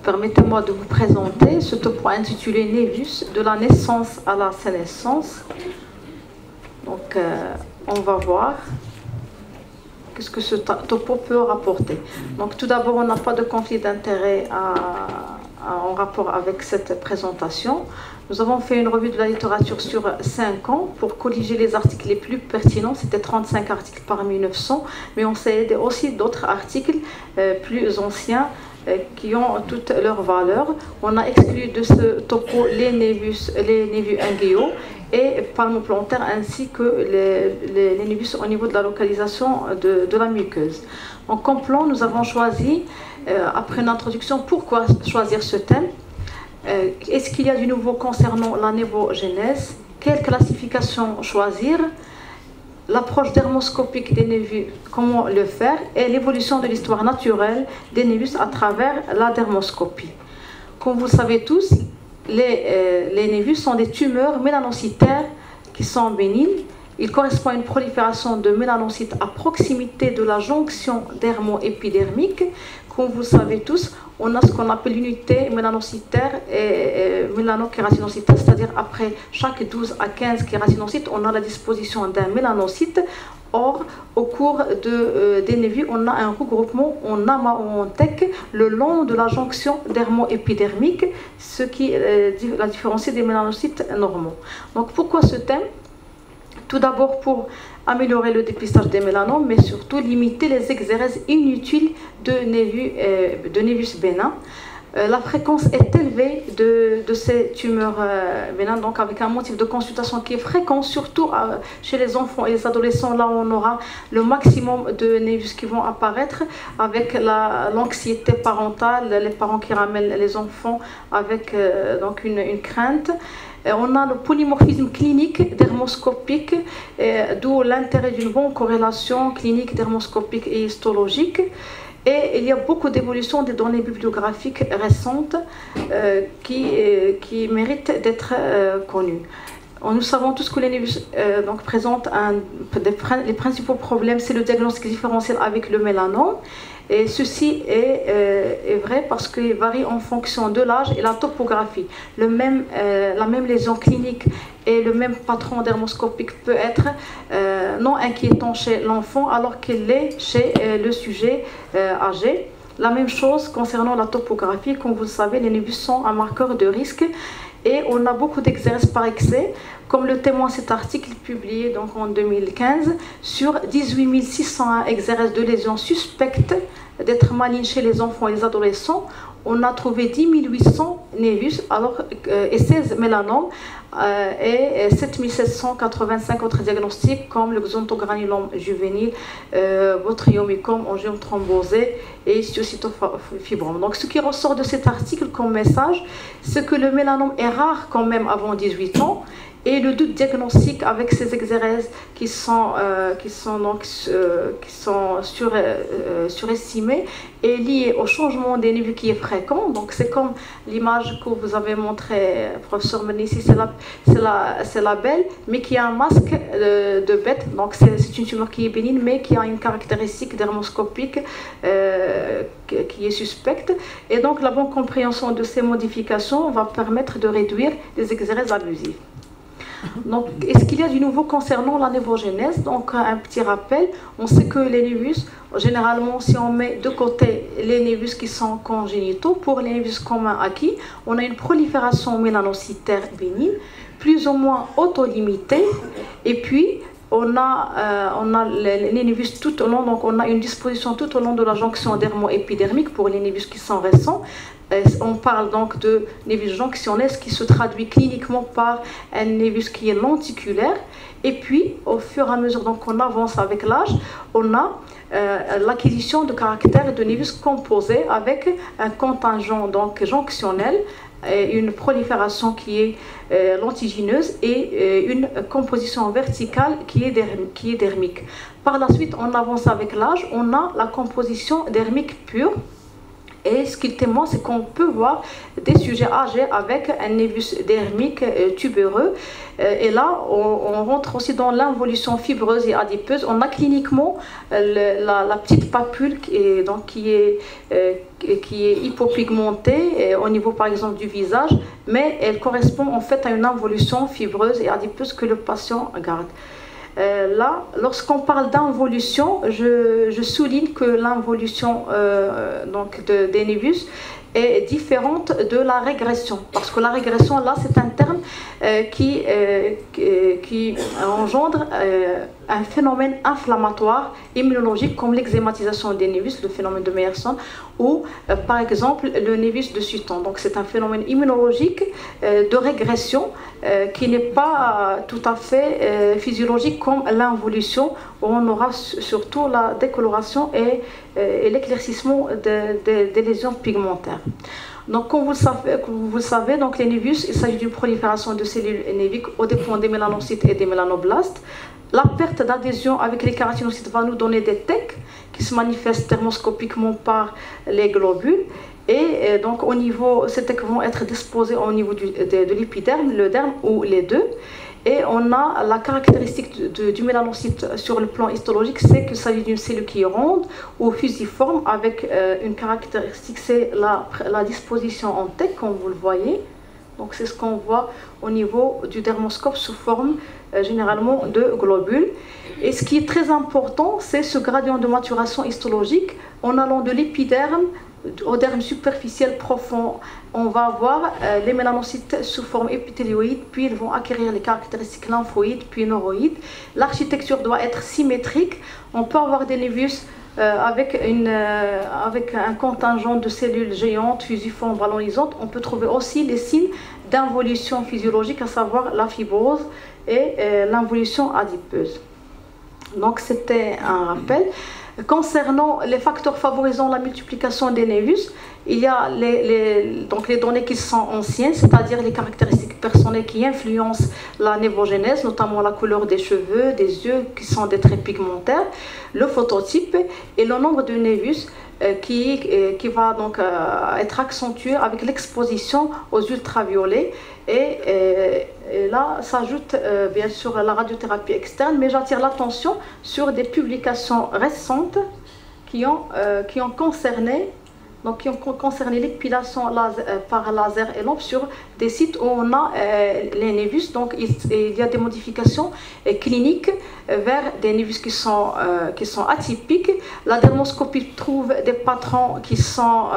Permettez-moi de vous présenter ce topo intitulé Névus, de la naissance à la sénescence. On va voir qu'est-ce que ce topo peut rapporter. Donc, tout d'abord, on n'a pas de conflit d'intérêt en rapport avec cette présentation. Nous avons fait une revue de la littérature sur 5 ans pour colliger les articles les plus pertinents. C'était 35 articles parmi 900, mais on s'est aidé aussi d'autres articles plus anciens qui ont toutes leurs valeurs. On a exclu de ce topo les névus inguéaux et palmoplantaires ainsi que les névus au niveau de la localisation de la muqueuse. Donc, comme plan, nous avons choisi, après une introduction, pourquoi choisir ce thème. Est-ce qu'il y a du nouveau concernant la névogénèse? Quelle classification choisir? L'approche dermoscopique des névus, comment le faire? Et l'évolution de l'histoire naturelle des névus à travers la dermoscopie. Comme vous le savez tous, les névus sont des tumeurs mélanocytaires qui sont bénignes. Il correspond à une prolifération de mélanocytes à proximité de la jonction dermo-épidermique. Comme vous le savez tous, on a ce qu'on appelle l'unité mélanocytaire et mélanokératiноcytaire, c'est-à-dire après chaque 12 à 15 kératinocytes, on a la disposition d'un mélanocyte. Or, au cours des névus, on a un regroupement en amas ou en tech le long de la jonction dermo-épidermique, ce qui la différencie des mélanocytes normaux. Donc, pourquoi ce thème? Tout d'abord pour améliorer le dépistage des mélanomes, mais surtout limiter les exérèses inutiles de névus bénins. La fréquence est élevée de ces tumeurs bénins, donc avec un motif de consultation qui est fréquent, surtout chez les enfants et les adolescents. Là, on aura le maximum de névus qui vont apparaître avec l'anxiété parentale, les parents qui ramènent les enfants avec donc une crainte. On a le polymorphisme clinique dermoscopique, d'où l'intérêt d'une bonne corrélation clinique dermoscopique et histologique. Et il y a beaucoup d'évolutions des données bibliographiques récentes qui méritent d'être connues. Nous savons tous que les névus présentent les principaux problèmes, c'est le diagnostic différentiel avec le mélanome. Et ceci est vrai parce qu'il varie en fonction de l'âge et la topographie. La même lésion clinique et le même patron dermoscopique peut être non inquiétant chez l'enfant alors qu'il l'est chez le sujet âgé. La même chose concernant la topographie. Comme vous le savez, les névus sont un marqueur de risque et on a beaucoup d'exercices par excès, comme le témoigne cet article publié donc en 2015 sur 18 601 exercices de lésions suspectes d'être malignes chez les enfants et les adolescents. On a trouvé 10 800 névus et 16 mélanomes et 7 785 autres diagnostics comme le xanthogranulome juvénile, botryomycome, angiome thrombosé et histiocytofibrome. Donc ce qui ressort de cet article comme message, c'est que le mélanome est rare quand même avant 18 ans. Et le doute diagnostique avec ces exérèses qui sont surestimés est lié au changement des névus qui est fréquent. Donc c'est comme l'image que vous avez montrée, professeur Menissi, c'est la belle, mais qui a un masque de bête. Donc c'est une tumeur qui est bénigne, mais qui a une caractéristique dermoscopique qui est suspecte. Et donc la bonne compréhension de ces modifications va permettre de réduire les exérèses abusives. Donc, est-ce qu'il y a du nouveau concernant la névogénèse? Donc, un petit rappel, on sait que les névus, généralement, si on met de côté les névus qui sont congénitaux, pour les névus communs acquis, on a une prolifération mélanocytaire bénigne, plus ou moins autolimitée, et puis on a les névus tout au long, donc on a une disposition tout au long de la jonction dermo-épidermique pour les névus qui sont récents. On parle donc de névus jonctionnel, qui se traduit cliniquement par un névus qui est lenticulaire. Et puis, au fur et à mesure qu'on avance avec l'âge, on a l'acquisition de caractères de névus composés avec un contingent donc jonctionnel, une prolifération qui est lentigineuse et une composition verticale qui est dermique. Par la suite, on avance avec l'âge, on a la composition dermique pure. Et ce qu'il témoigne, c'est qu'on peut voir des sujets âgés avec un névus dermique tubereux. Et là, on rentre aussi dans l'involution fibreuse et adipeuse. On a cliniquement la petite papule qui est hypopigmentée au niveau, par exemple, du visage, mais elle correspond en fait à une involution fibreuse et adipeuse que le patient garde. Là, lorsqu'on parle d'involution, je souligne que l'involution des névus est différente de la régression. Parce que la régression, là, c'est un terme qui engendre un phénomène inflammatoire immunologique comme l'exématisation des névus, le phénomène de Meyerson, ou par exemple le névus de Sutton. Donc c'est un phénomène immunologique de régression qui n'est pas tout à fait physiologique comme l'involution, où on aura surtout la décoloration et l'éclaircissement des lésions pigmentaires. Donc, comme vous le savez, donc, les névus, il s'agit d'une prolifération de cellules néviques aux dépens des mélanocytes et des mélanoblastes. La perte d'adhésion avec les kératinocytes va nous donner des TEC qui se manifestent thermoscopiquement par les globules. Et donc, ces TEC vont être disposés au niveau de l'épiderme, le derme ou les deux. Et on a la caractéristique du mélanocyte sur le plan histologique, c'est qu'il s'agit d'une cellule qui est ronde ou fusiforme avec une caractéristique, c'est la disposition en TEC, comme vous le voyez. Donc c'est ce qu'on voit au niveau du dermoscope sous forme généralement de globules. Et ce qui est très important, c'est ce gradient de maturation histologique en allant de l'épiderme au derme superficiel profond. On va avoir les mélanocytes sous forme épithélioïde, puis ils vont acquérir les caractéristiques lymphoïdes, puis neuroïdes. L'architecture doit être symétrique. On peut avoir des névus avec un contingent de cellules géantes, fusiformes, ballonisantes. On peut trouver aussi les signes d'involution physiologique, à savoir la fibrose et l'involution adipeuse. Donc c'était un rappel. Concernant les facteurs favorisant la multiplication des névus, il y a les données qui sont anciennes, c'est-à-dire les caractéristiques personnelles qui influencent la névogénèse, notamment la couleur des cheveux, des yeux qui sont des traits pigmentaires, le phototype et le nombre de névus qui va donc être accentué avec l'exposition aux ultraviolets. Et là s'ajoute bien sûr la radiothérapie externe, mais j'attire l'attention sur des publications récentes qui ont concerné l'épilation par laser et lampe sur des sites où on a les névus. Donc il y a des modifications cliniques vers des névus qui sont atypiques. La dermoscopie trouve des patrons qui sont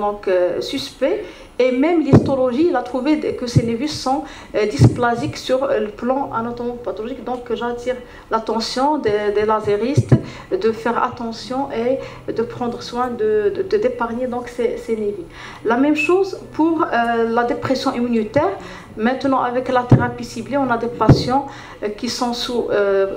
donc suspects. Et même l'histologie, il a trouvé que ces névus sont dysplasiques sur le plan anatomopathologique. Donc j'attire l'attention des laséristes de faire attention et de prendre soin d'épargner donc ces névus. La même chose pour la dépression immunitaire. Maintenant, avec la thérapie ciblée, on a des patients qui sont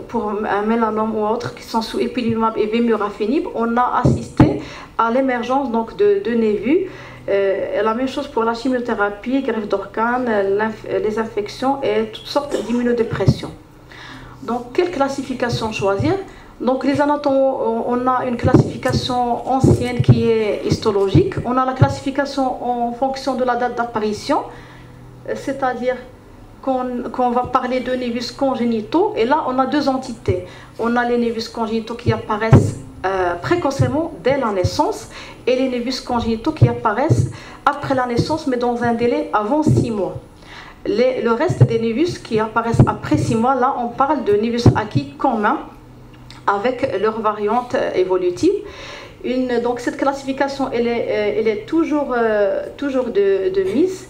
pour un mélanome ou autre, qui sont sous ipilimumab et vemurafenib. On a assisté à l'émergence donc de névus. La même chose pour la chimiothérapie, greffe d'organes, les infections et toutes sortes d'immunodépression. Donc, quelle classification choisir? Donc, les anatomes, on a une classification ancienne qui est histologique. On a la classification en fonction de la date d'apparition, c'est-à-dire qu'on va parler de névus congénitaux. Et là, on a deux entités. On a les névus congénitaux qui apparaissent précocement dès la naissance et les névus congénitaux qui apparaissent après la naissance mais dans un délai avant 6 mois. Le reste des névus qui apparaissent après 6 mois, là on parle de névus acquis communs avec leurs variantes évolutives. Donc cette classification elle est toujours de mise.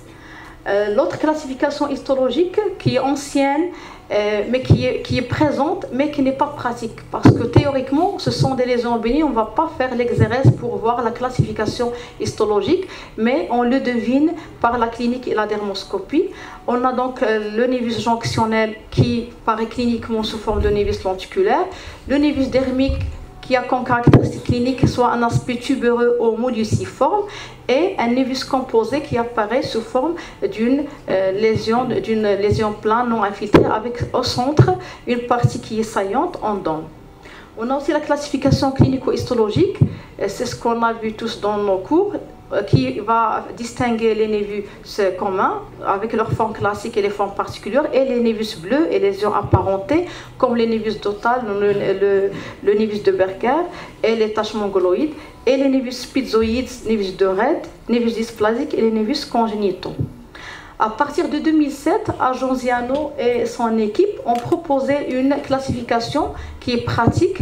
L'autre classification histologique qui est ancienne mais qui est présente mais qui n'est pas pratique parce que théoriquement ce sont des lésions bénignes, on ne va pas faire l'exérèse pour voir la classification histologique mais on le devine par la clinique et la dermoscopie. On a donc le névus jonctionnel qui paraît cliniquement sous forme de névus lenticulaire, le névus dermique qui a comme caractéristique clinique soit un aspect tubereux ou molluciforme et un névus composé qui apparaît sous forme d'une lésion plane non infiltrée avec au centre une partie qui est saillante en dents. On a aussi la classification clinico-histologique, c'est ce qu'on a vu tous dans nos cours, qui va distinguer les névus communs avec leurs formes classiques et les formes particulières, et les névus bleus et les lésions apparentées comme les névus dotales, le névus de Berger et les taches mongoloïdes, et les névus spizoïdes, névus de Red, névus dysplasiques et les névus congénitaux. À partir de 2007, Ajonziano et son équipe ont proposé une classification qui est pratique,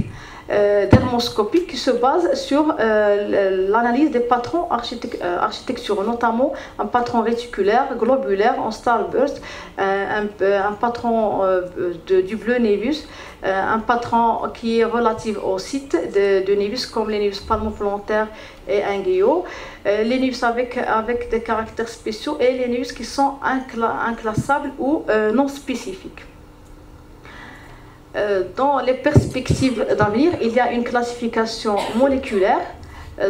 dermoscopique, qui se base sur l'analyse des patrons architecturaux, notamment un patron réticulaire, globulaire, en starburst, un patron du bleu névus, un patron qui est relatif au site de névus comme les névus palmoplantaires et inguéaux, les névus avec des caractères spéciaux et les névus qui sont inclassables ou non spécifiques. Dans les perspectives d'avenir, il y a une classification moléculaire.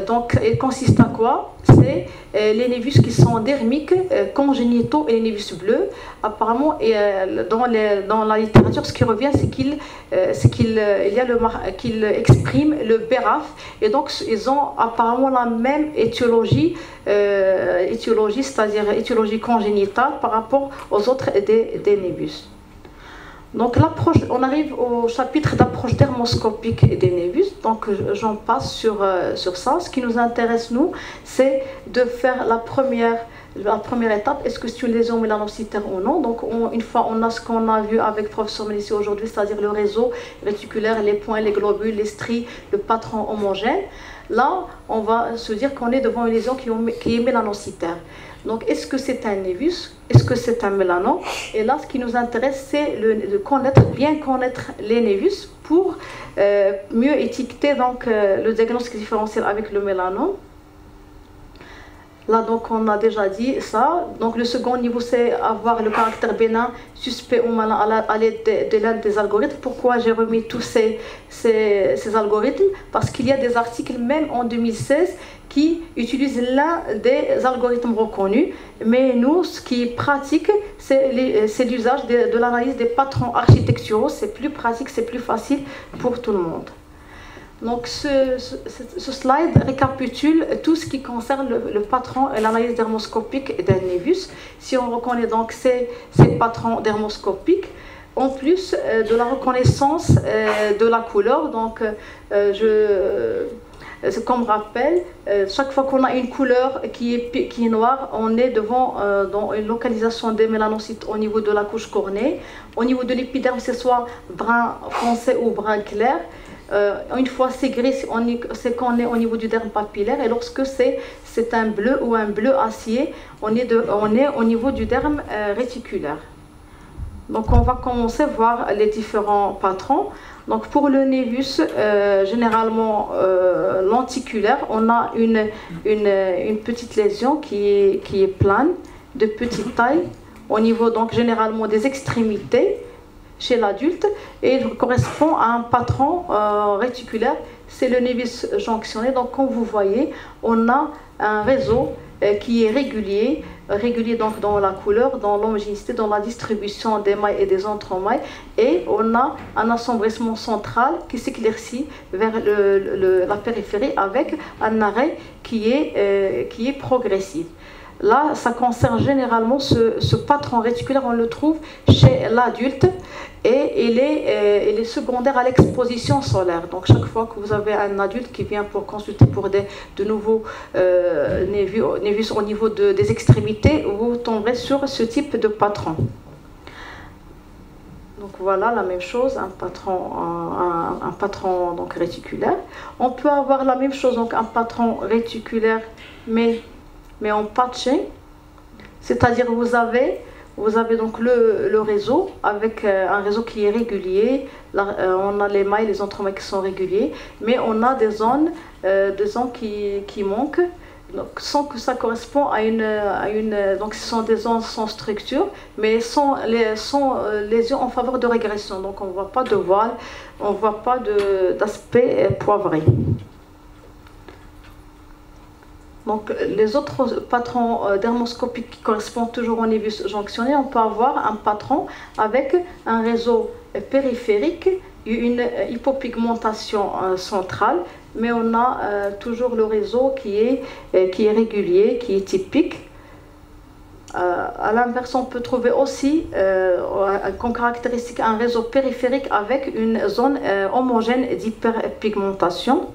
Donc, elle consiste à quoi? C'est les névus qui sont dermiques, congénitaux et les névus bleus. Apparemment, dans la littérature, ce qui revient, c'est qu'ils expriment le BRAF. Et donc, ils ont apparemment la même étiologie, c'est-à-dire étiologie congénitale par rapport aux autres des névus. Donc on arrive au chapitre d'approche dermoscopique des névus, donc j'en passe sur ça. Ce qui nous intéresse, nous, c'est de faire la première étape, est-ce que c'est une lésion mélanocytaire ou non. Donc une fois on a ce qu'on a vu avec le professeur Mélissi aujourd'hui, c'est-à-dire le réseau réticulaire, les points, les globules, les stries, le patron homogène, là on va se dire qu'on est devant une lésion qui est mélanocytaire. Donc, est-ce que c'est un névus? Est-ce que c'est un mélanome? Et là, ce qui nous intéresse, c'est bien connaître les névus pour mieux étiqueter donc, le diagnostic différentiel avec le mélanome. Là, donc, on a déjà dit ça. Donc, le second niveau, c'est avoir le caractère bénin, suspect ou malin à l'aide de l'un des algorithmes. Pourquoi j'ai remis tous ces algorithmes? Parce qu'il y a des articles, même en 2016, qui utilisent l'un des algorithmes reconnus. Mais nous, ce qui est pratique, c'est l'usage de l'analyse des patrons architecturaux. C'est plus pratique, c'est plus facile pour tout le monde. Donc ce slide récapitule tout ce qui concerne le patron et l'analyse dermoscopique d'un névus. Si on reconnaît donc ces patrons dermoscopiques, en plus de la reconnaissance de la couleur, donc comme rappel, chaque fois qu'on a une couleur qui est noire, on est devant dans une localisation des mélanocytes au niveau de la couche cornée. Au niveau de l'épiderme, c'est soit brun foncé ou brun clair. Une fois c'est gris, c'est qu'on est au niveau du derme papillaire, et lorsque c'est un bleu ou un bleu acier, on est au niveau du derme réticulaire. Donc on va commencer à voir les différents patrons. Donc pour le névus, généralement lenticulaire, on a une petite lésion qui est plane, de petite taille, au niveau donc généralement des extrémités chez l'adulte, et il correspond à un patron réticulaire, c'est le névus jonctionné. Donc comme vous voyez, on a un réseau qui est régulier donc dans la couleur, dans l'homogénéité, dans la distribution des mailles et des entremailles, et on a un assombrissement central qui s'éclaircit vers la périphérie avec un arrêt qui est progressif. Là, ça concerne généralement ce patron réticulaire, on le trouve chez l'adulte, et il est secondaire à l'exposition solaire. Donc chaque fois que vous avez un adulte qui vient pour consulter pour de nouveaux névus au niveau des extrémités, vous tomberez sur ce type de patron. Donc voilà, la même chose, un patron donc réticulaire. On peut avoir la même chose, donc un patron réticulaire, mais en patché, c'est-à-dire vous avez donc le réseau avec un réseau qui est régulier. On a les mailles, les entremailles qui sont réguliers, mais on a des zones qui manquent, donc, sans que ça correspond à une donc ce sont des zones sans structure, mais sans lésions en faveur de régression. Donc on ne voit pas de voile, on ne voit pas d'aspect poivré. Donc, les autres patrons dermoscopiques qui correspondent toujours au névus jonctionné, on peut avoir un patron avec un réseau périphérique une hypopigmentation centrale, mais on a toujours le réseau qui est régulier, qui est typique. À l'inverse, on peut trouver aussi comme caractéristique un réseau périphérique avec une zone homogène d'hyperpigmentation.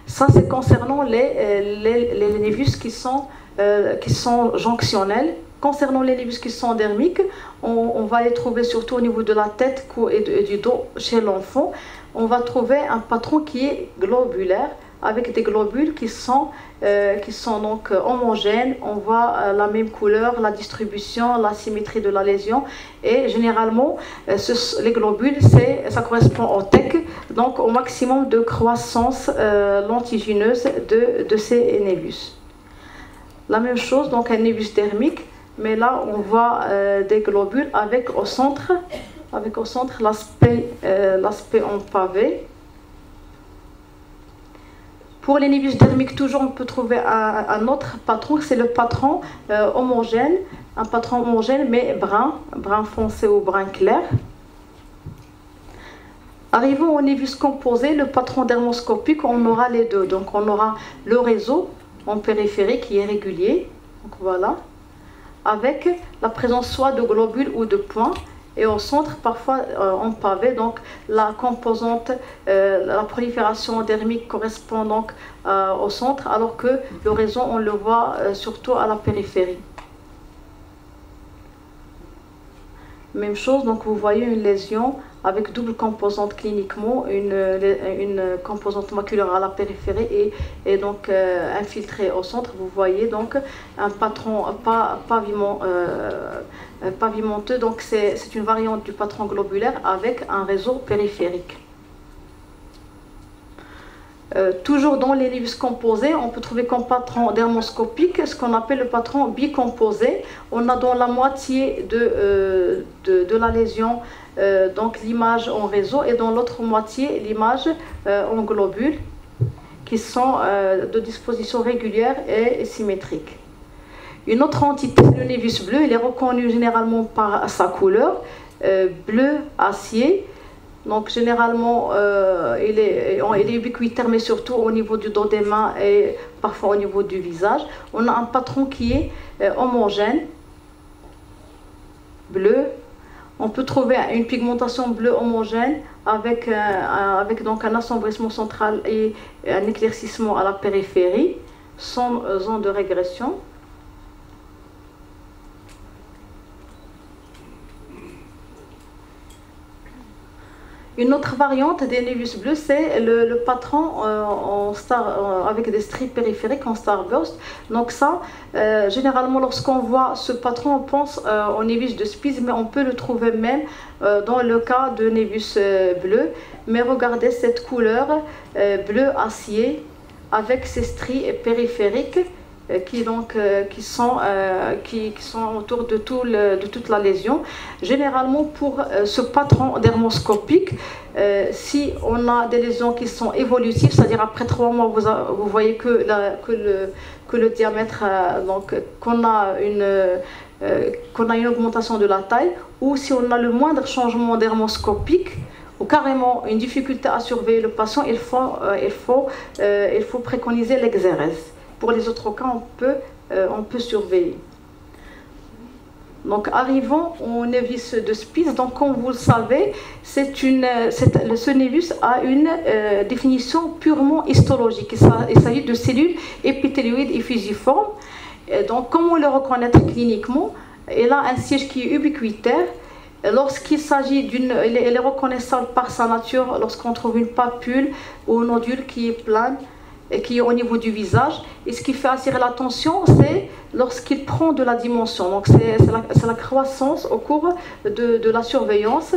Ça, c'est concernant les névus qui sont jonctionnels. Concernant les névus qui sont dermiques, on va les trouver surtout au niveau de la tête et du dos chez l'enfant. On va trouver un patron qui est globulaire, avec des globules qui sont donc homogènes. On voit la même couleur, la distribution, la symétrie de la lésion. Et généralement, les globules, ça correspond au TEC, donc au maximum de croissance lentigineuse de ces névus. La même chose, donc un névus dermique, mais là on voit des globules avec au centre l'aspect en pavé. Pour les névus dermiques, toujours, on peut trouver un autre patron, c'est le patron homogène, un patron homogène mais brun foncé ou brun clair. Arrivons au névus composé, le patron dermoscopique, on aura les deux. Donc on aura le réseau en périphérie qui est régulier, donc voilà, avec la présence soit de globules ou de points. Et au centre, parfois en pavé, donc la composante, la prolifération dermique correspond donc au centre, alors que le réseau, on le voit surtout à la périphérie. Même chose, donc vous voyez une lésion avec double composante cliniquement, une composante maculaire à la périphérie et donc infiltrée au centre. Vous voyez donc un patron pavimenteux, donc c'est une variante du patron globulaire avec un réseau périphérique. Toujours dans les névus composés, on peut trouver comme patron dermoscopique ce qu'on appelle le patron bicomposé. On a dans la moitié de la lésion donc l'image en réseau et dans l'autre moitié l'image en globules qui sont de disposition régulière et symétrique. Une autre entité, le névus bleu, il est reconnu généralement par sa couleur, bleu acier. Donc généralement, il est ubiquitaire, mais surtout au niveau du dos des mains et parfois au niveau du visage. On a un patron qui est homogène, bleu. On peut trouver une pigmentation bleue homogène avec donc un assombrissement central et un éclaircissement à la périphérie, sans zone de régression. Une autre variante des névus bleus, c'est le patron avec des stries périphériques en starburst. Donc ça, généralement, lorsqu'on voit ce patron, on pense au névus de Spies, mais on peut le trouver même dans le cas de névus bleu. Mais regardez cette couleur bleu acier avec ces stries périphériques qui sont autour de toute la lésion. Généralement, pour ce patron dermoscopique, si on a des lésions qui sont évolutives, c'est-à-dire après 3 mois, vous voyez que le diamètre, donc qu'on a une augmentation de la taille, ou si on a le moindre changement dermoscopique, ou carrément une difficulté à surveiller le patient, il faut préconiser l'exérèse. Pour les autres cas, on peut surveiller. Donc, arrivons au névus de Spies. Donc, comme vous le savez, ce névus a une définition purement histologique. Il s'agit de cellules épithélioïdes et fusiformes. Et donc, comment le reconnaître cliniquement? Il a un siège qui est ubiquitaire. Lorsqu'il s'agit il est reconnaissable par sa nature lorsqu'on trouve une papule ou un nodule qui est plane et qui est au niveau du visage. Et ce qui fait attirer l'attention, c'est lorsqu'il prend de la dimension. Donc c'est la croissance au cours de la surveillance.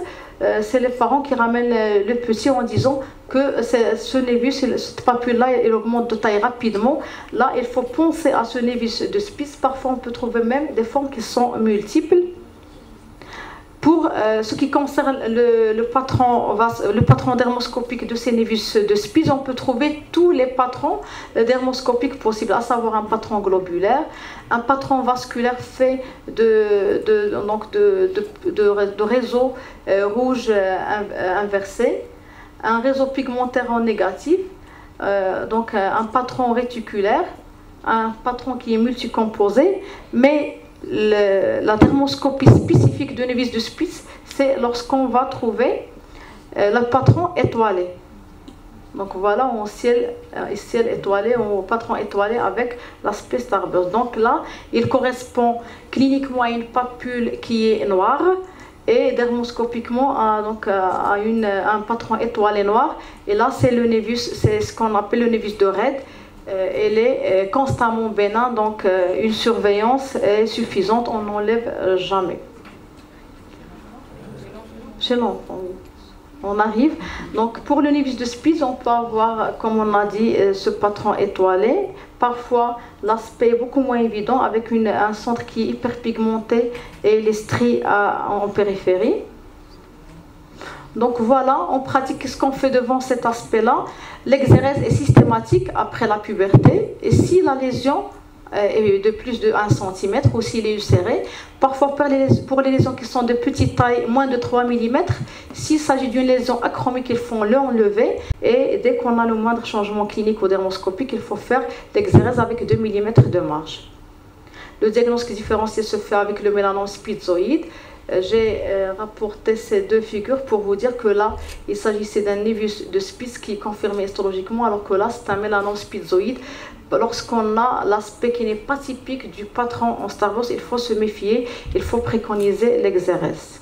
C'est les parents qui ramènent le petit en disant que ce névus, cette papule-là, il augmente de taille rapidement. Là, il faut penser à ce névus de Spies. Parfois, on peut trouver même des formes qui sont multiples. Pour ce qui concerne le patron dermoscopique de ces névus de Spitz, on peut trouver tous les patrons dermoscopiques possibles, à savoir un patron globulaire, un patron vasculaire fait de réseaux rouges inversés, un réseau pigmentaire en négatif, donc un patron réticulaire, un patron qui est multicomposé, mais la dermoscopie spécifique de névus de Spitz, c'est lorsqu'on va trouver le patron étoilé. Donc voilà, en ciel étoilé, en patron étoilé avec l'aspect starburst. Donc là, il correspond cliniquement à une papule qui est noire et dermoscopiquement à un patron étoilé noir. Et là, c'est le névus, c'est ce qu'on appelle le névus de Red. Elle est constamment bénin, donc une surveillance est suffisante, on n'enlève jamais. Chez l'enfant, on arrive. Donc pour le névus de Spitz, on peut avoir, comme on a dit, ce patron étoilé. Parfois, l'aspect est beaucoup moins évident avec un centre qui est hyperpigmenté et les stries en périphérie. Donc voilà, en pratique, ce qu'on fait devant cet aspect-là, l'exérèse est systématique après la puberté. Et si la lésion est de plus de 1 cm ou s'il est ulcéré, parfois pour les lésions qui sont de petite taille, moins de 3 mm, s'il s'agit d'une lésion achromique, il faut l'enlever. Et dès qu'on a le moindre changement clinique ou dermoscopique, il faut faire l'exérèse avec 2 mm de marge. Le diagnostic différencié se fait avec le mélanome spitzoïde. J'ai rapporté ces deux figures pour vous dire que là, il s'agissait d'un névus de Spitz qui est confirmé histologiquement, alors que là, c'est un mélanome spitzoïde. Lorsqu'on a l'aspect qui n'est pas typique du patron en starburst, il faut se méfier, il faut préconiser l'exérèse.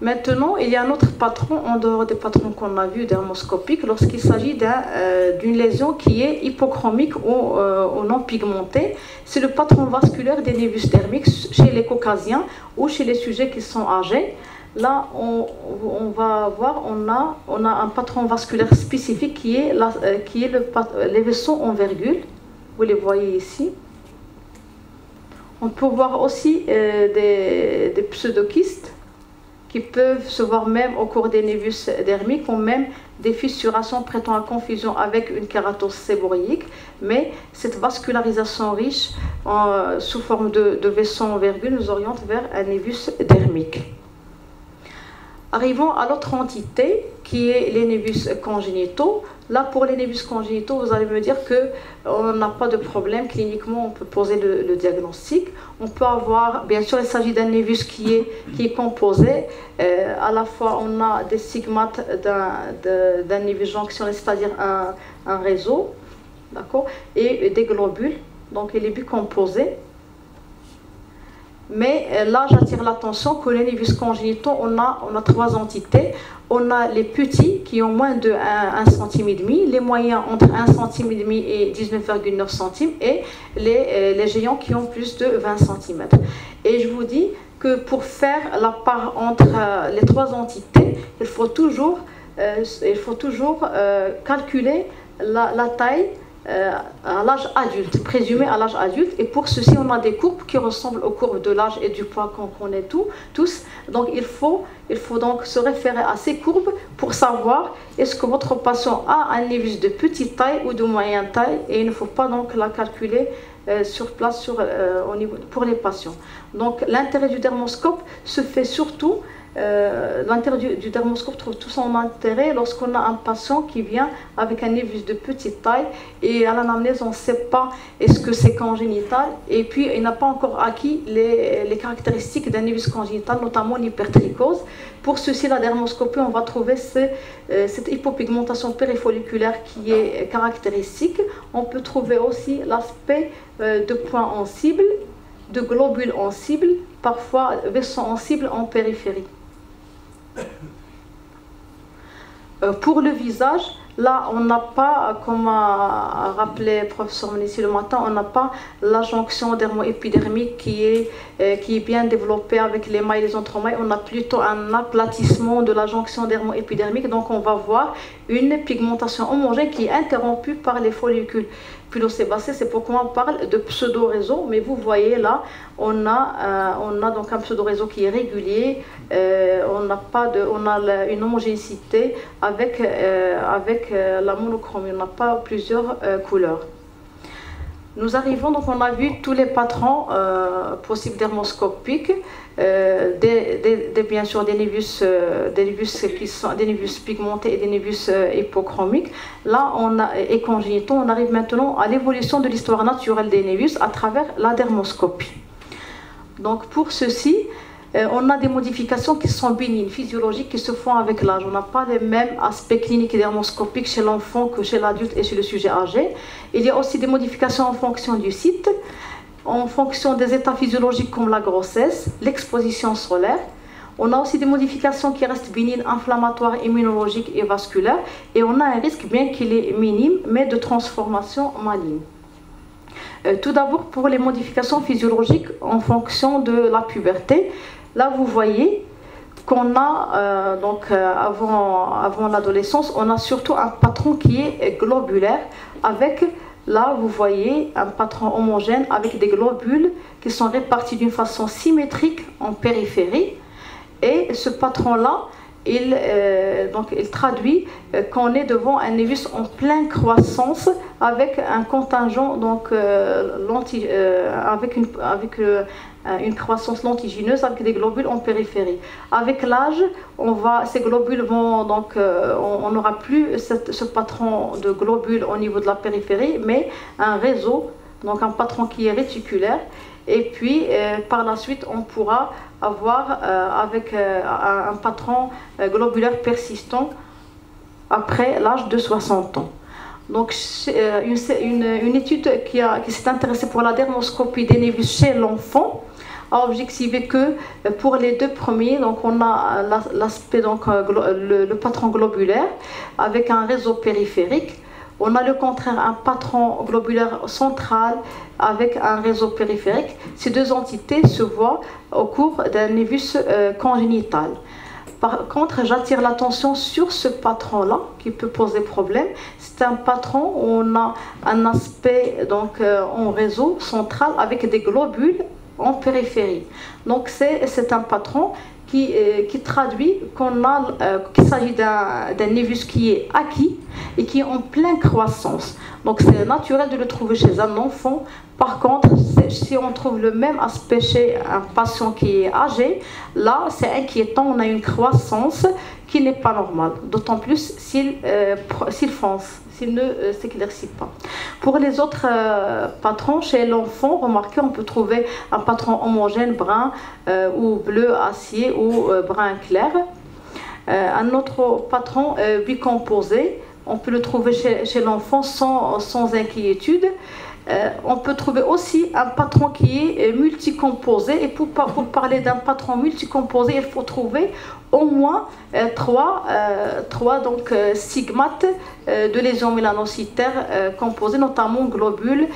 Maintenant, il y a un autre patron en dehors des patrons qu'on a vus dermoscopiques lorsqu'il s'agit d'une lésion qui est hypochromique ou non pigmentée. C'est le patron vasculaire des névus dermiques chez les caucasiens ou chez les sujets qui sont âgés. Là, on va voir, on a un patron vasculaire spécifique qui est les vaisseaux en virgule. Vous les voyez ici. On peut voir aussi des pseudokystes qui peuvent se voir même au cours des névus dermiques ou même des fissurations prêtant à confusion avec une kératose séborrhéique, mais cette vascularisation riche sous forme de vaisseau en virgule nous oriente vers un névus dermique. Arrivons à l'autre entité qui est les névus congénitaux. Là, pour les névus congénitaux, vous allez me dire qu'on n'a pas de problème. Cliniquement, on peut poser le diagnostic. On peut avoir, bien sûr, il s'agit d'un névus qui est composé. À la fois, on a des stigmates d'un névus jonctionnel, c'est-à-dire un réseau, d'accord, et des globules. Donc, il est bicomposé. Mais là, j'attire l'attention que les névus congénitaux, on a trois entités. On a les petits qui ont moins de 1,5 cm, les moyens entre 1,5 cm et 19,9 cm et les géants qui ont plus de 20 cm. Et je vous dis que pour faire la part entre les trois entités, il faut toujours calculer la taille à l'âge adulte, présumé à l'âge adulte, et pour ceci on a des courbes qui ressemblent aux courbes de l'âge et du poids qu'on connaît tous. Donc il faut donc se référer à ces courbes pour savoir est-ce que votre patient a un névus de petite taille ou de moyenne taille, et il ne faut pas donc la calculer sur place pour les patients. Donc l'intérêt du dermoscope se fait surtout l'intérêt du dermoscope trouve tout son intérêt lorsqu'on a un patient qui vient avec un névus de petite taille et à l'anamnèse on ne sait pas est-ce que c'est congénital, et puis il n'a pas encore acquis les caractéristiques d'un névus congénital, notamment l'hypertrichose. Pour ceci, la dermoscopie, on va trouver cette hypopigmentation périfolliculaire qui est caractéristique. On peut trouver aussi l'aspect de points en cible, de globules en cible, parfois vaisseaux en cible en périphérie. Pour le visage, là, on n'a pas, comme a rappelé le professeur Menissi le matin, on n'a pas la jonction dermo-épidermique qui est bien développée avec l'émail et les entremailles. On a plutôt un aplatissement de la jonction dermo-épidermique. Donc, on va voir une pigmentation homogène qui est interrompue par les follicules pilosébacé, c'est pourquoi on parle de pseudo-réseau, mais vous voyez là, on a donc un pseudo-réseau qui est régulier, on a une homogénéité avec la monochromie, on n'a pas plusieurs couleurs. Nous arrivons, donc on a vu tous les patrons possibles dermoscopiques, bien sûr des névus pigmentés et des névus hypochromiques. Là, et congénitaux, on arrive maintenant à l'évolution de l'histoire naturelle des névus à travers la dermoscopie. Donc pour ceci, on a des modifications qui sont bénignes, physiologiques, qui se font avec l'âge. On n'a pas les mêmes aspects cliniques et dermoscopiques chez l'enfant que chez l'adulte et chez le sujet âgé. Il y a aussi des modifications en fonction du site, en fonction des états physiologiques comme la grossesse, l'exposition solaire. On a aussi des modifications qui restent bénignes, inflammatoires, immunologiques et vasculaires. Et on a un risque, bien qu'il est minime, mais de transformation maligne. Tout d'abord, pour les modifications physiologiques en fonction de la puberté, là vous voyez qu'on a, avant l'adolescence, on a surtout un patron qui est globulaire, avec, là vous voyez, un patron homogène avec des globules qui sont répartis d'une façon symétrique en périphérie. Et ce patron-là, il traduit qu'on est devant un névus en pleine croissance avec un contingent, donc avec une croissance lentigineuse avec des globules en périphérie. Avec l'âge, ces globules vont donc, on n'aura plus ce patron de globules au niveau de la périphérie, mais un réseau, donc un patron qui est réticulaire. Et puis, par la suite, on pourra avoir un patron globulaire persistant après l'âge de 60 ans. Donc, une étude qui s'est intéressée pour la dermoscopie des névus chez l'enfant a objectivé que pour les deux premiers, donc on a l'aspect, donc le patron globulaire avec un réseau périphérique. On a le contraire, un patron globulaire central avec un réseau périphérique. Ces deux entités se voient au cours d'un névus congénital. Par contre, j'attire l'attention sur ce patron-là qui peut poser problème. C'est un patron où on a un aspect donc, en réseau central avec des globules en périphérie. Donc c'est un patron qui traduit qu'il s'agit d'un névus qui est acquis et qui est en pleine croissance. Donc c'est naturel de le trouver chez un enfant. Par contre, si on trouve le même aspect chez un patient qui est âgé, là c'est inquiétant, on a une croissance qui n'est pas normale, d'autant plus s'il fonce, s'il ne s'éclaircit pas. Pour les autres patrons, chez l'enfant, remarquez, on peut trouver un patron homogène brun ou bleu acier ou brun clair. Un autre patron bicomposé, on peut le trouver chez l'enfant sans inquiétude. On peut trouver aussi un patron qui est multicomposé. Et pour parler d'un patron multicomposé, il faut trouver au moins trois stigmates de lésions mélanocytaires composées, notamment globules,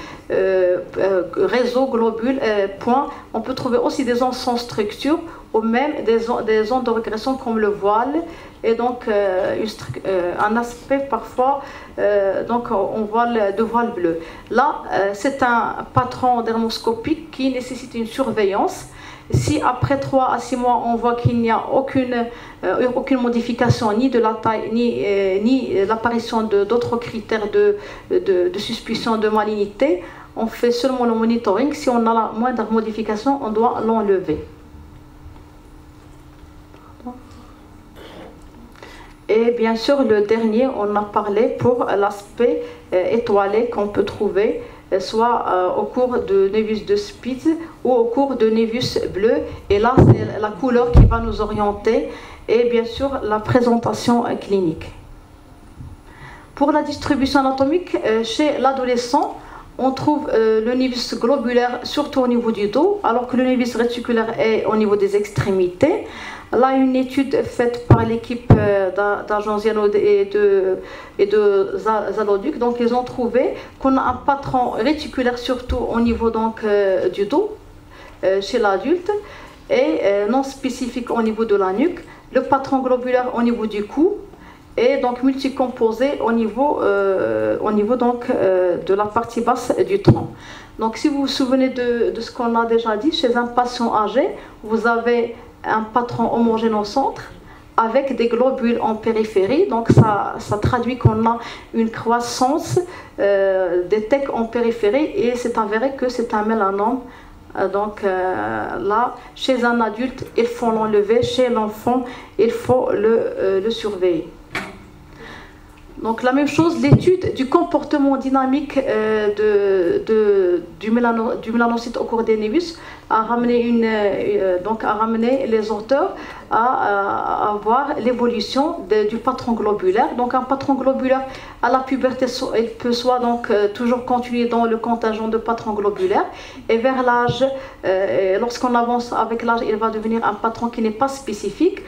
réseau, globules, points. On peut trouver aussi des ondes sans structure ou même des ondes de régression comme le voile. Et donc un aspect parfois de voile bleu. Là, c'est un patron dermoscopique qui nécessite une surveillance. Si après 3 à 6 mois, on voit qu'il n'y a aucune modification ni de la taille, ni l'apparition d'autres critères de suspicion de malignité, on fait seulement le monitoring. Si on a la moindre modification, on doit l'enlever. Et bien sûr, le dernier, on a parlé pour l'aspect étoilé qu'on peut trouver, soit au cours de névus de Spitz ou au cours de névus bleu. Et là, c'est la couleur qui va nous orienter et bien sûr la présentation clinique. Pour la distribution anatomique, chez l'adolescent, on trouve le névus globulaire surtout au niveau du dos, alors que le névus réticulaire est au niveau des extrémités. Là, une étude faite par l'équipe d'Argenziano et de Zaloduc, donc ils ont trouvé qu'on a un patron réticulaire surtout au niveau donc, du dos chez l'adulte et non spécifique au niveau de la nuque, le patron globulaire au niveau du cou et donc multicomposé au niveau donc, de la partie basse du tronc. Donc si vous vous souvenez de ce qu'on a déjà dit, chez un patient âgé, vous avez un patron homogène au centre avec des globules en périphérie, donc ça traduit qu'on a une croissance des tecs en périphérie et c'est avéré que c'est un mélanome. Donc là, chez un adulte, il faut l'enlever, chez l'enfant, il faut le surveiller. Donc la même chose, l'étude du comportement dynamique du mélanocyte au cours des névus a ramené, les auteurs à voir l'évolution du patron globulaire. Donc un patron globulaire à la puberté, il peut soit donc toujours continuer dans le contingent de patron globulaire et vers l'âge, lorsqu'on avance avec l'âge, il va devenir un patron qui n'est pas spécifique,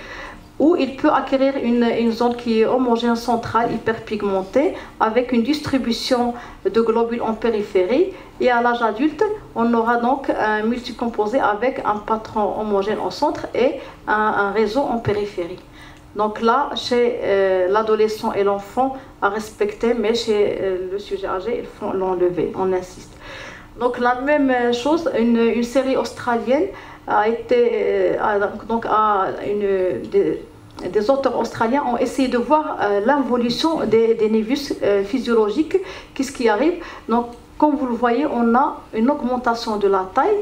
où il peut acquérir une zone qui est homogène centrale, hyperpigmentée, avec une distribution de globules en périphérie. Et à l'âge adulte, on aura donc un multicomposé avec un patron homogène au centre et un réseau en périphérie. Donc là, chez l'adolescent et l'enfant, à respecter, mais chez le sujet âgé, il faut l'enlever, on insiste. Donc la même chose, une série australienne des auteurs australiens ont essayé de voir l'involution des névus physiologiques, qu'est-ce qui arrive. Donc comme vous le voyez, on a une augmentation de la taille,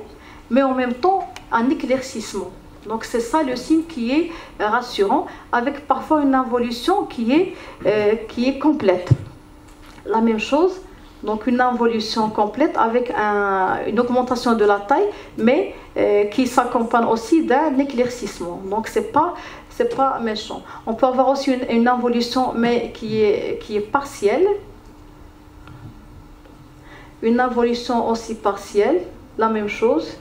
mais en même temps un éclaircissement. Donc c'est ça le signe qui est rassurant, avec parfois une involution qui est complète. La même chose, donc une involution complète avec une augmentation de la taille, mais qui s'accompagne aussi d'un éclaircissement. Donc c'est pas méchant. On peut avoir aussi une involution, mais qui est partielle. Une involution aussi partielle, la même chose.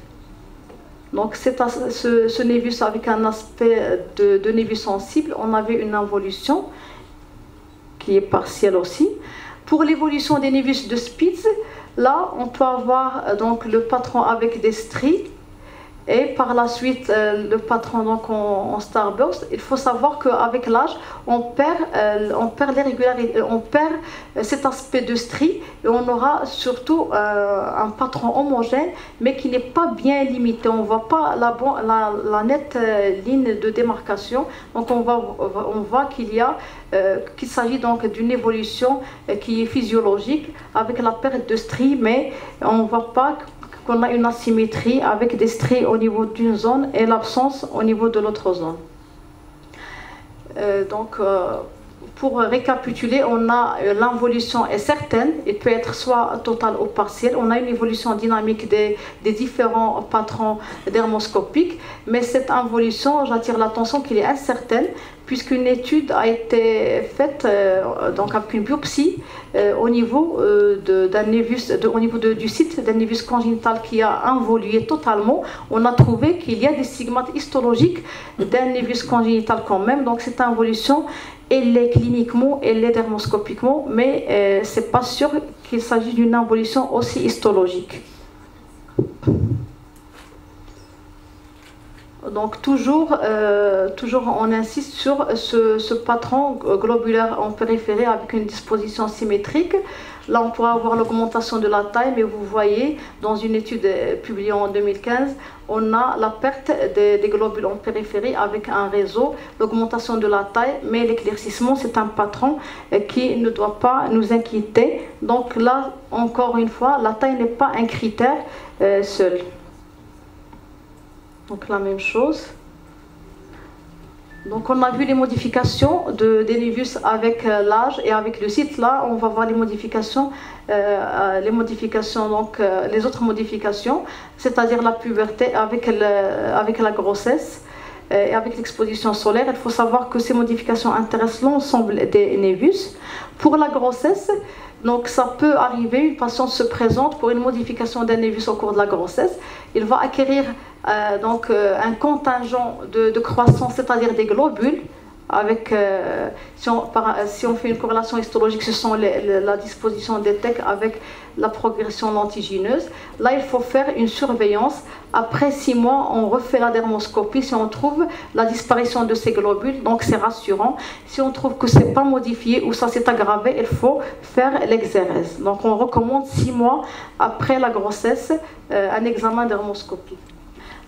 Donc ce névus avec un aspect de névus sensible, on avait une involution qui est partielle aussi. Pour l'évolution des névus de Spitz, là on peut avoir donc le patron avec des stries et par la suite le patron donc en starburst. Il faut savoir qu'avec l'âge on perd les régularités, on perd cet aspect de stries et on aura surtout un patron homogène mais qui n'est pas bien limité. On ne voit pas la nette ligne de démarcation. Donc on voit qu'il s'agit donc d'une évolution qui est physiologique avec la perte de stries, mais on ne voit pas qu'on a une asymétrie avec des stries au niveau d'une zone et l'absence au niveau de l'autre zone. Pour récapituler, on a l'involution est certaine, il peut être soit totale ou partielle. On a une évolution dynamique des différents patrons dermoscopiques, mais cette involution, j'attire l'attention qu'il est incertaine, puisqu'une étude a été faite donc avec une biopsie au niveau d'un névus, au niveau du site d'un névus congénital qui a involué totalement. On a trouvé qu'il y a des stigmates histologiques d'un névus congénital quand même. Donc cette involution, elle est cliniquement, elle est dermoscopiquement, mais c'est pas sûr qu'il s'agit d'une involution aussi histologique. Donc toujours on insiste sur ce patron globulaire en périphérie avec une disposition symétrique. Là on pourra avoir l'augmentation de la taille, mais vous voyez dans une étude publiée en 2015, on a la perte des globules en périphérie avec un réseau, l'augmentation de la taille, mais l'éclaircissement c'est un patron qui ne doit pas nous inquiéter. Donc là encore une fois, la taille n'est pas un critère seul. Donc la même chose. Donc on a vu les modifications des névus avec l'âge et avec le site. Là on va voir les modifications donc les autres modifications, c'est-à-dire la puberté avec la grossesse et avec l'exposition solaire. Il faut savoir que ces modifications intéressent l'ensemble des névus. Pour la grossesse, donc ça peut arriver, une patiente se présente pour une modification d'un névus au cours de la grossesse. Il va acquérir un contingent de croissance, c'est-à-dire des globules, avec, si on fait une corrélation histologique, ce sont la disposition des TEC avec la progression lentigineuse. Là, il faut faire une surveillance. Après 6 mois, on refait la dermoscopie si on trouve la disparition de ces globules, donc c'est rassurant. Si on trouve que ce n'est pas modifié ou ça s'est aggravé, il faut faire l'exérèse. Donc on recommande 6 mois après la grossesse un examen dermoscopique.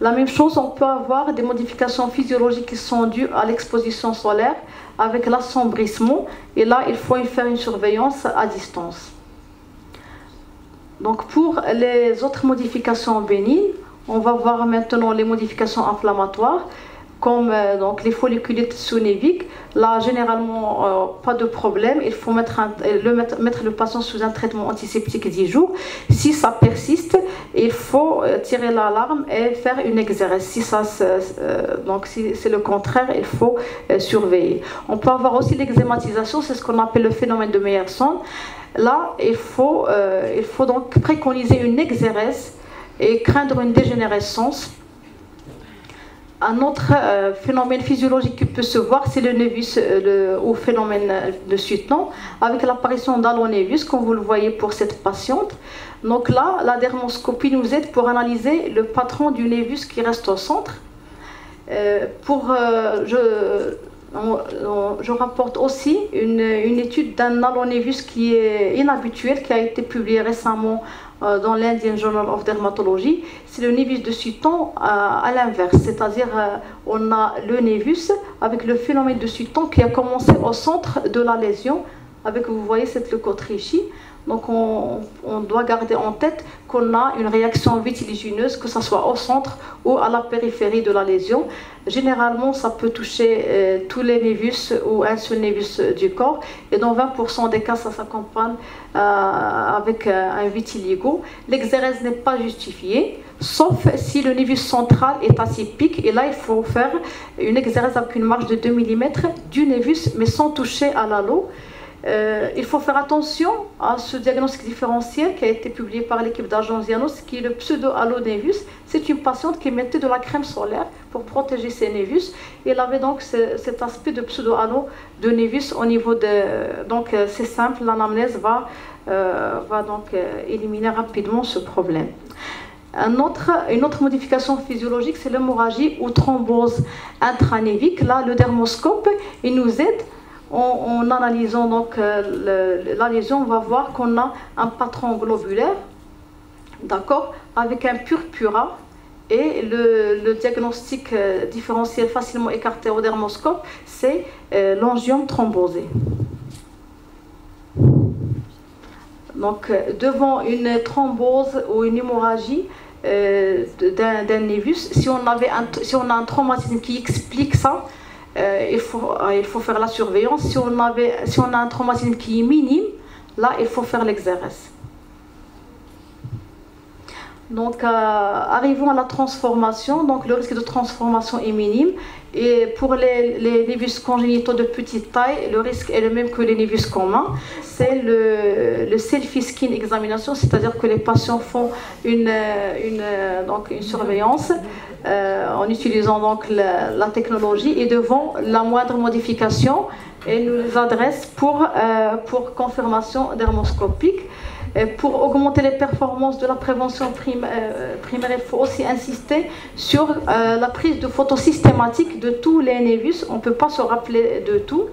La même chose, on peut avoir des modifications physiologiques qui sont dues à l'exposition solaire avec l'assombrissement. Et là, il faut y faire une surveillance à distance. Donc pour les autres modifications bénignes, on va voir maintenant les modifications inflammatoires, comme donc les folliculites sous-néviques. Là, généralement, pas de problème. Il faut mettre le patient sous un traitement antiseptique 10 jours. Si ça persiste, il faut tirer l'alarme et faire une exérèse. Si c'est le contraire, il faut surveiller. On peut avoir aussi l'exématisation, c'est ce qu'on appelle le phénomène de Meyerson. Là, il faut donc préconiser une exérèse et craindre une dégénérescence. Un autre phénomène physiologique qui peut se voir, c'est le névus ou phénomène de Sutton, avec l'apparition d'allonévus, comme vous le voyez pour cette patiente. Donc là, la dermoscopie nous aide pour analyser le patron du névus qui reste au centre. Je rapporte aussi une étude d'un allonévus qui est inhabituel, qui a été publié récemment dans l'Indian Journal of Dermatology. C'est le névus de Sutton à l'inverse, c'est-à-dire on a le névus avec le phénomène de Sutton qui a commencé au centre de la lésion, avec, vous voyez, cette leucotrichie. Donc on doit garder en tête qu'on a une réaction vitiligineuse, que ce soit au centre ou à la périphérie de la lésion. Généralement, ça peut toucher tous les névus ou un seul névus du corps. Et dans 20% des cas, ça s'accompagne avec un vitiligo. L'exérèse n'est pas justifiée, sauf si le névus central est atypique. Et là, il faut faire une exérèse avec une marge de 2 mm du névus, mais sans toucher à l'halo. Il faut faire attention à ce diagnostic différentiel qui a été publié par l'équipe d'Argenzianos, qui est le pseudo-halo-névus. C'est une patiente qui mettait de la crème solaire pour protéger ses névus. Elle avait donc cet aspect de pseudo-halo de névus au niveau de... Donc c'est simple, l'anamnèse va donc éliminer rapidement ce problème. Une autre modification physiologique, c'est l'hémorragie ou thrombose intranévique. Là, le dermoscope, il nous aide. En analysant donc la lésion, on va voir qu'on a un patron globulaire, d'accord, avec un purpura, et le diagnostic différentiel facilement écarté au dermoscope, c'est l'angiome thrombosé. Donc, devant une thrombose ou une hémorragie d'un névus, si on a un traumatisme qui explique ça, il faut faire la surveillance. Si on a un traumatisme qui est minime, là, il faut faire l'exérèse. Donc, arrivons à la transformation. Donc, le risque de transformation est minime. Et pour les névus congénitaux de petite taille, le risque est le même que les névus communs. C'est le selfie-skin examination, c'est-à-dire que les patients font une surveillance en utilisant donc la technologie, et devant la moindre modification, ils nous les adressent pour confirmation dermoscopique. Pour augmenter les performances de la prévention primaire, il faut aussi insister sur la prise de photos systématiques de tous les névus. On ne peut pas se rappeler de tout.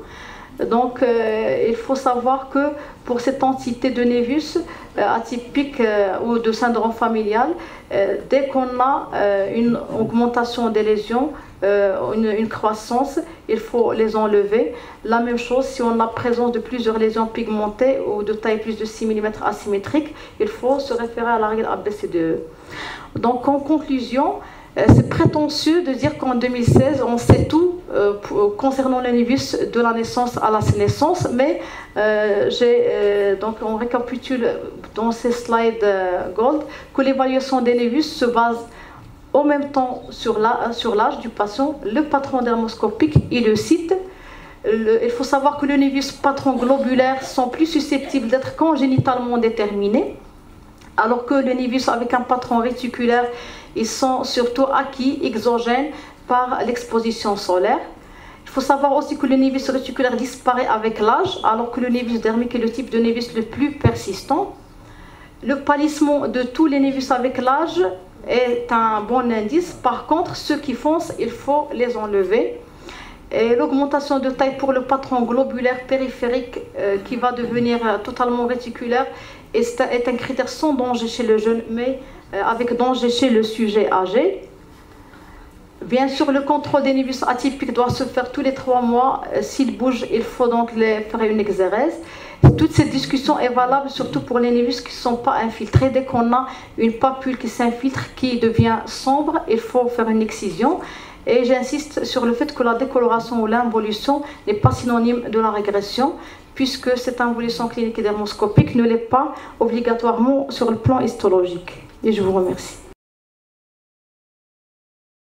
Donc, il faut savoir que pour cette entité de névus atypique ou de syndrome familial, dès qu'on a une augmentation des lésions, une croissance, il faut les enlever. La même chose, si on a présence de plusieurs lésions pigmentées ou de taille plus de 6 mm asymétrique, il faut se référer à la règle ABCDE. Donc, en conclusion, c'est prétentieux de dire qu'en 2016, on sait tout concernant les névus de la naissance à la naissance, mais donc on récapitule dans ces slides gold que l'évaluation des névus se base en même temps sur l'âge du patient, le patron dermoscopique et le site. Il faut savoir que les névus patrons globulaires sont plus susceptibles d'être congénitalement déterminés, alors que les névus avec un patron réticulaire, ils sont surtout acquis, exogènes, par l'exposition solaire. Il Il faut savoir aussi que le névus réticulaire disparaît avec l'âge, alors que le névus dermique est le type de névus le plus persistant. Le pâlissement de tous les névus avec l'âge est un bon indice. Par contre, ceux qui foncent, il faut les enlever. Et l'augmentation de taille pour le patron globulaire périphérique qui va devenir totalement réticulaire est un critère sans danger chez le jeune, mais avec danger chez le sujet âgé. Bien sûr, le contrôle des névus atypiques doit se faire tous les 3 mois. S'ils bougent, il faut donc faire une exérèse. Toute cette discussion est valable surtout pour les névus qui ne sont pas infiltrés. Dès qu'on a une papule qui s'infiltre, qui devient sombre, il faut faire une excision. Et j'insiste sur le fait que la décoloration ou l'involution n'est pas synonyme de la régression, puisque cette involution clinique et dermoscopique ne l'est pas obligatoirement sur le plan histologique. Et je vous remercie.